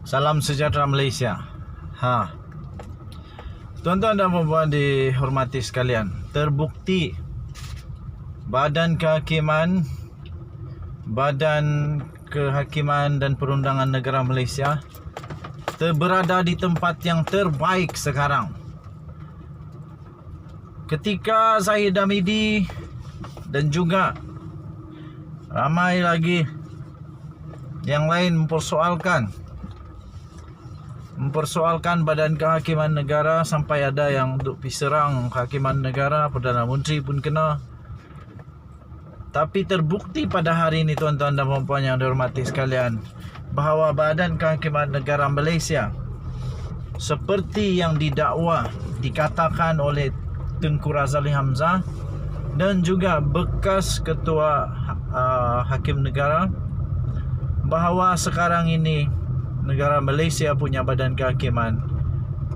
Salam sejahtera Malaysia. Tuan-tuan dan puan-puan dihormati sekalian, terbukti Badan Kehakiman dan Perundangan Negara Malaysia berada di tempat yang terbaik sekarang. Ketika Zahid Hamidi dan juga ramai lagi yang lain mempersoalkan Badan Kehakiman Negara, sampai ada yang duk pergi serang Kehakiman Negara, Perdana Menteri pun kena. Tapi terbukti pada hari ini, tuan-tuan dan puan-puan yang dihormati sekalian, bahawa Badan Kehakiman Negara Malaysia seperti yang dikatakan oleh Tunku Razali Hamzah dan juga bekas Ketua Hakim Negara, bahawa sekarang ini negara Malaysia punya Badan Kehakiman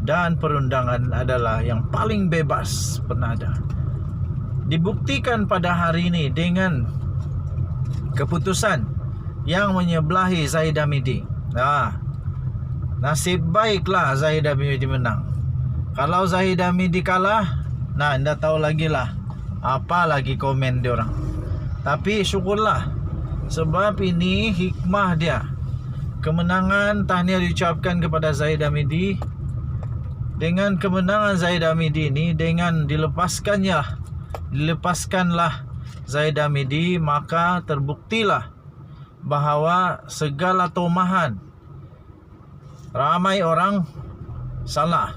dan Perundangan adalah yang paling bebas pernah ada. Dibuktikan pada hari ini dengan keputusan yang menyebelahi Zahid Hamidi. Nasib baiklah Zahid Hamidi menang. Kalau Zahid Hamidi kalah, anda tahu lagi lah apa lagi komen diorang. Tapi syukurlah, sebab ini hikmah dia. Kemenangan, tahniah diucapkan kepada Zahid Hamidi. Dengan kemenangan Zahid Hamidi ini, dengan dilepaskanlah Zahid Hamidi, maka terbuktilah bahawa segala tomahan ramai orang salah.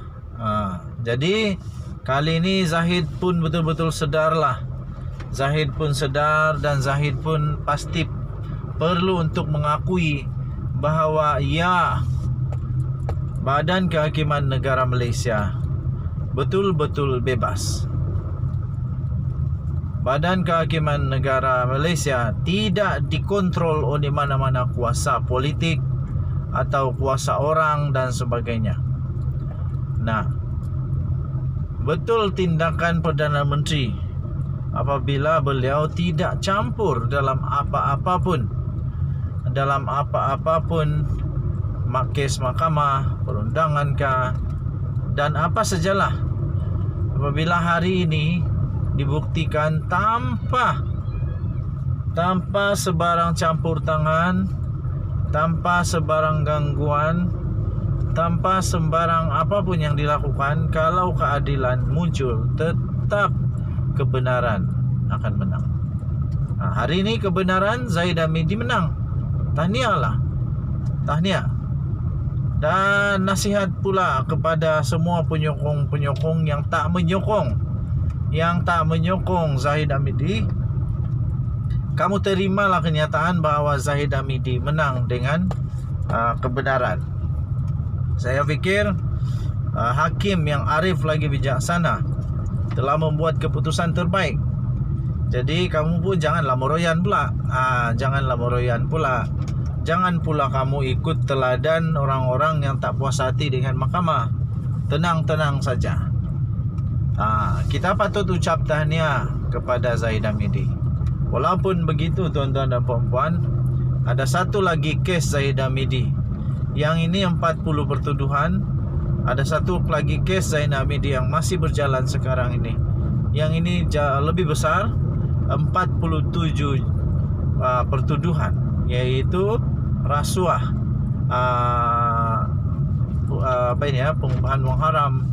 Jadi kali ini Zahid pun betul-betul sedarlah. Zahid pun sedar dan Zahid pun pasti perlu untuk mengakui bahawa ya, Badan Kehakiman Negara Malaysia betul-betul bebas. Badan Kehakiman Negara Malaysia tidak dikontrol oleh mana-mana kuasa politik atau kuasa orang dan sebagainya. Betul tindakan Perdana Menteri apabila beliau tidak campur dalam apa-apapun kes mahkamah, perundangan kah, dan apa sajalah. Apabila hari ini dibuktikan tanpa sebarang campur tangan, tanpa sebarang gangguan, tanpa sembarang apapun yang dilakukan, kalau keadilan muncul, tetap kebenaran akan menang. Hari ini kebenaran, Zahid Hamidi menang. Tahniah. Dan nasihat pula kepada semua penyokong-penyokong yang tak menyokong Zahid Hamidi. Kamu terimalah kenyataan bahawa Zahid Hamidi menang dengan kebenaran. Saya fikir hakim yang arif lagi bijaksana telah membuat keputusan terbaik. Jadi kamu pun janganlah meroyan pula. Jangan pula kamu ikut teladan orang-orang yang tak puas hati dengan mahkamah. Tenang-tenang saja. Kita patut ucap tahniah kepada Zahid Hamidi. Walaupun begitu, tuan-tuan dan puan-puan, ada satu lagi kes Zahid Hamidi. Yang ini 40 pertuduhan. Ada satu lagi kes Zahid Hamidi yang masih berjalan sekarang ini. Yang ini lebih besar, 47 pertuduhan, yaitu rasuah, pengupahan wang haram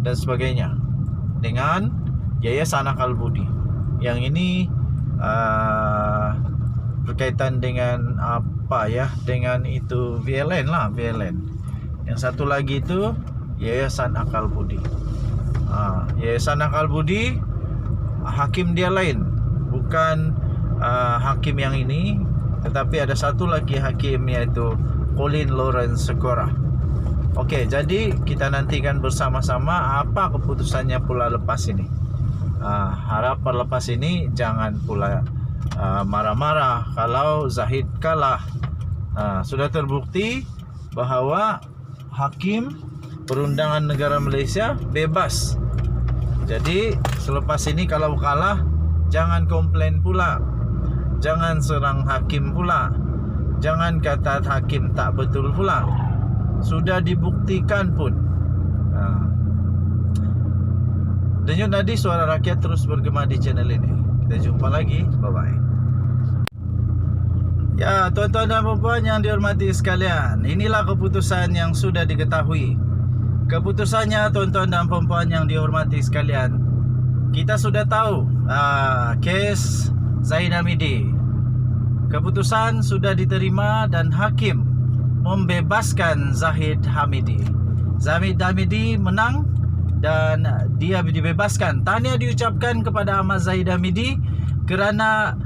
dan sebagainya, dengan Yayasan Akal Budi. Yang ini berkaitan dengan dengan itu VLN. Yang satu lagi itu Yayasan Akal Budi. Yayasan Akal Budi, hakim dia lain, bukan hakim yang ini, tetapi ada satu lagi hakim, yaitu Colin Lawrence Sekora. Okey, jadi kita nantikan bersama-sama apa keputusannya pula lepas ini. Harap lepas ini jangan pula marah-marah kalau Zahid kalah. Sudah terbukti bahawa hakim Perundangan Negara Malaysia bebas. Jadi selepas ini kalau kalah, jangan komplain pula, jangan serang hakim pula, jangan kata hakim tak betul pula. sudah dibuktikan pun. Denyut nadi suara rakyat terus bergema di channel ini. Kita jumpa lagi. Bye-bye. Ya, tuan-tuan dan puan yang dihormati sekalian, inilah keputusan yang sudah diketahui. Keputusannya, tuan-tuan dan puan yang dihormati sekalian, kita sudah tahu kes Zahid Hamidi. Keputusan sudah diterima dan hakim membebaskan Zahid Hamidi. Zahid Hamidi menang dan dia dibebaskan. Tahniah diucapkan kepada Ahmad Zahid Hamidi kerana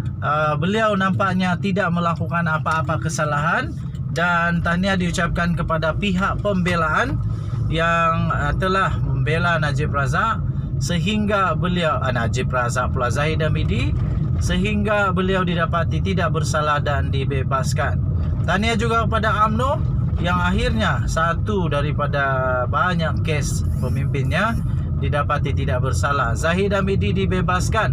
beliau nampaknya tidak melakukan apa-apa kesalahan, dan tahniah diucapkan kepada pihak pembelaan yang telah membela Najib Razak sehingga beliau Najib Razak pula Zahid Hamidi sehingga beliau didapati tidak bersalah dan dibebaskan. Tahniah juga kepada UMNO yang akhirnya satu daripada banyak kes pemimpinnya didapati tidak bersalah. Zahid Hamidi dibebaskan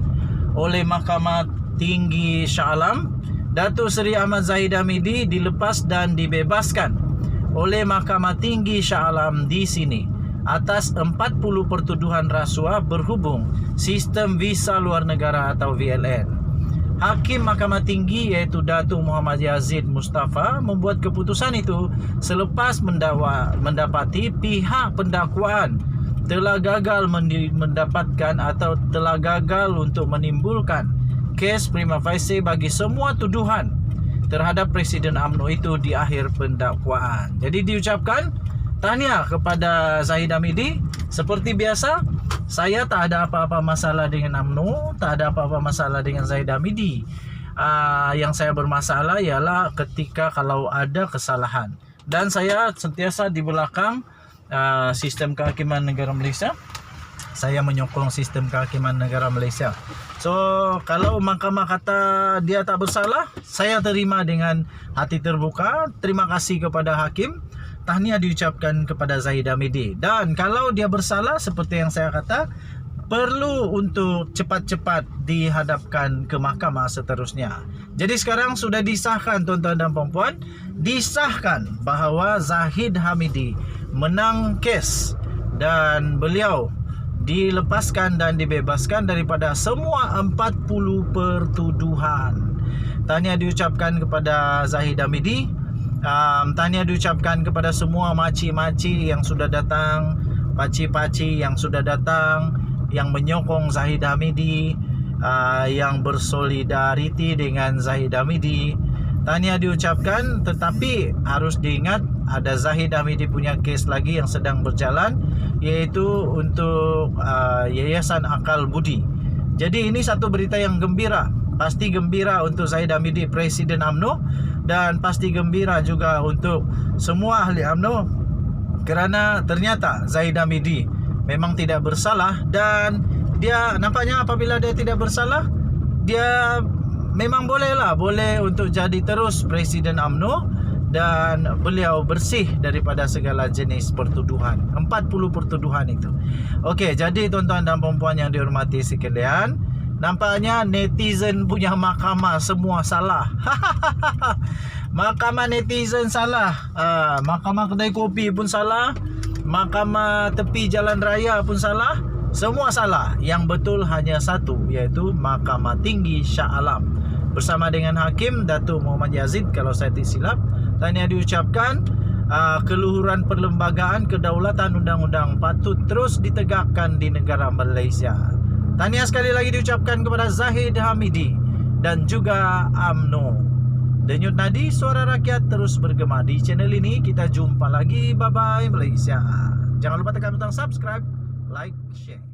oleh Mahkamah Tinggi Shah Alam. Datuk Seri Ahmad Zahid Hamidi dilepas dan dibebaskan oleh Mahkamah Tinggi Shah Alam di sini atas 40 pertuduhan rasuah berhubung sistem visa luar negara atau VLN. Hakim Mahkamah Tinggi iaitu Datuk Muhammad Yazid Mustafa membuat keputusan itu selepas mendapati pihak pendakwaan telah gagal mendapatkan atau telah gagal untuk menimbulkan kes prima facie bagi semua tuduhan terhadap Presiden UMNO itu di akhir pendakwaan. Jadi diucapkan tahniah kepada Zahid Hamidi. Seperti biasa, saya tak ada apa-apa masalah dengan UMNO, tak ada apa-apa masalah dengan Zahid Hamidi. Yang saya bermasalah ialah ketika kalau ada kesalahan. Dan saya sentiasa di belakang sistem kehakiman negara Malaysia. Saya menyokong sistem kehakiman negara Malaysia. So, kalau mahkamah kata dia tak bersalah, saya terima dengan hati terbuka. Terima kasih kepada hakim. Tahniah diucapkan kepada Zahid Hamidi. Dan kalau dia bersalah seperti yang saya kata, perlu untuk cepat-cepat dihadapkan ke mahkamah seterusnya. Jadi sekarang sudah disahkan, tuan-tuan dan puan-puan, disahkan bahawa Zahid Hamidi menang kes dan beliau dilepaskan dan dibebaskan daripada semua 40 pertuduhan. Tahniah diucapkan kepada Zahid Hamidi. Tahniah diucapkan kepada semua makcik-makcik yang sudah datang, pakcik-pakcik yang sudah datang, yang menyokong Zahid Hamidi, yang bersolidariti dengan Zahid Hamidi. Tahniah diucapkan, tetapi harus diingat ada Zahid Hamidi punya kes lagi yang sedang berjalan, iaitu untuk Yayasan Akal Budi. Jadi ini satu berita yang gembira. Pasti gembira untuk Zahid Hamidi, Presiden UMNO, dan pasti gembira juga untuk semua ahli UMNO kerana ternyata Zahid Hamidi memang tidak bersalah, dan dia nampaknya apabila dia tidak bersalah, dia memang boleh untuk jadi terus Presiden UMNO, dan beliau bersih daripada segala jenis pertuduhan, 40 pertuduhan itu. Okey, jadi tuan-tuan dan puan-puan yang dihormati sekalian, nampaknya netizen punya mahkamah semua salah. Mahkamah netizen salah, mahkamah kedai kopi pun salah, mahkamah tepi jalan raya pun salah. Semua salah. Yang betul hanya satu, iaitu Mahkamah Tinggi Shah Alam bersama dengan Hakim Datuk Muhammad Yazid, kalau saya tidak silap. Tahniah diucapkan. Keluhuran perlembagaan kedaulatan undang-undang patut terus ditegakkan di negara Malaysia. Tahniah sekali lagi diucapkan kepada Zahid Hamidi dan juga UMNO. Denyut nadi suara rakyat terus bergema di channel ini. Kita jumpa lagi. Bye-bye Malaysia. Jangan lupa tekan butang subscribe, like, share.